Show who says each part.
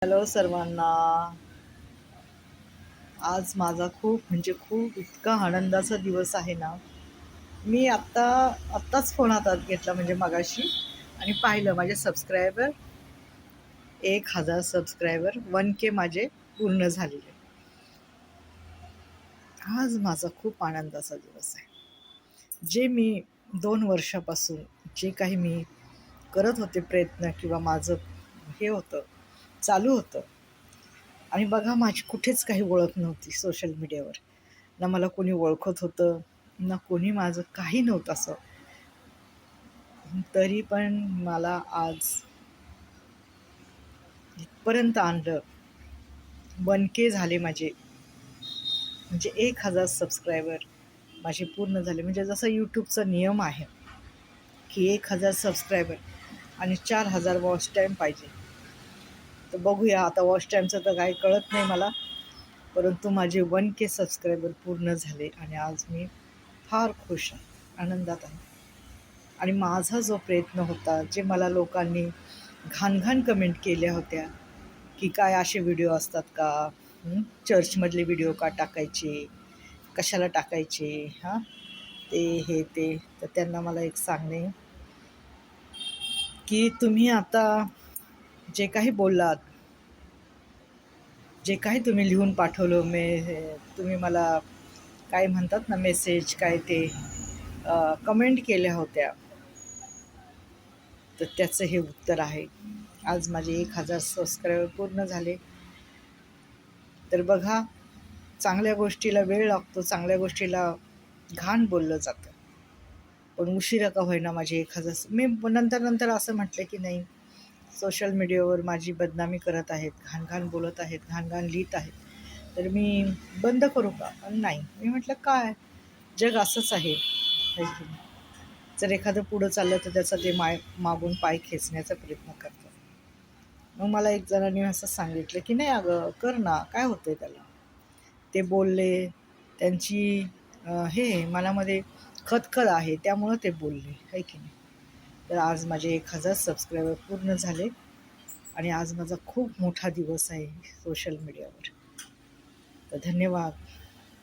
Speaker 1: Hello सर्वांना. आज माझा खूप इतका आनंदाचा दिवस आहे ना. मी आत्ताच फोन हातात घेतला म्हणजे मगाशी आणि पाहिलं माझे सबस्क्रायबर 1000 सबस्क्रायबर 1K माझे पूर्ण झालेले. आज माझा खूप आनंदाचा दिवस आहे. जे मी 2 वर्षापासून जे काही मी करत होते प्रयत्न किंवा माझं हे होतं चालू होतं, आणि बघा माझी कुठेच काही ओळख नव्हती सोशल मीडियावर. ना मला कोणी ओळखत होतं, ना कोणी माझं काही नव्हतं असं. तरी पण मला आज इथपर्यंत आणलं. 1K झाले माझे, म्हणजे 1000 सबस्क्रायबर माझे पूर्ण झाले. म्हणजे जसं यूट्यूबचा नियम आहे की 1000 सबस्क्रायबर आणि 4000 वॉच टाईम पाहिजे. तर बघूया आता, वॉच टाईमचं तर काही कळत नाही मला, परंतु माझे 1K सबस्क्रायबर पूर्ण झाले आणि आज मी फार खुश आहे, आनंदात आहे. आणि माझा जो प्रयत्न होता, जे मला लोकांनी घाण कमेंट केल्या होत्या की काय असे व्हिडिओ असतात का, चर्चमधले व्हिडिओ का टाकायचे, कशाला टाकायचे, हां ते हे ते, तर त्यांना मला एक सांगणे की तुम्ही आता जे काही बोललात, जे काही तुम्ही लिहून पाठवलं, तुम्ही मला काय म्हणतात ना, मेसेज काय ते कमेंट केल्या होत्या, तर त्याचं हे उत्तर आहे. आज माझे 1000 सबस्क्रायबर पूर्ण झाले. तर बघा, चांगल्या गोष्टीला वेळ लागतो, चांगल्या गोष्टीला घाण बोललं जातं, पण उशिरा का होईना माझे 1000. मी नंतर असं म्हटलं की नाही, सोशल मीडियावर माझी बदनामी करत आहेत, घाण बोलत आहेत, घाण लिहित आहेत, तर मी बंद करू का? पण नाही, मी म्हटलं काय, जग असंच आहे, है की नाही? जर एखादं पुढं चाललं तर त्याचा ते मागून पाय खेचण्याचा प्रयत्न करतात. मग मला एक जणांनी असं सांगितलं की नाही अगं, कर ना, काय होतंय त्याला. ते बोलले, त्यांची हे मनामध्ये खदखद आहे, त्यामुळं ते बोलले, है की नाही? तर आज माझे 1000 सबस्क्रायबर पूर्ण झाले आणि आज माझा खूप मोठा दिवस आहे सोशल मीडियावर. तर धन्यवाद.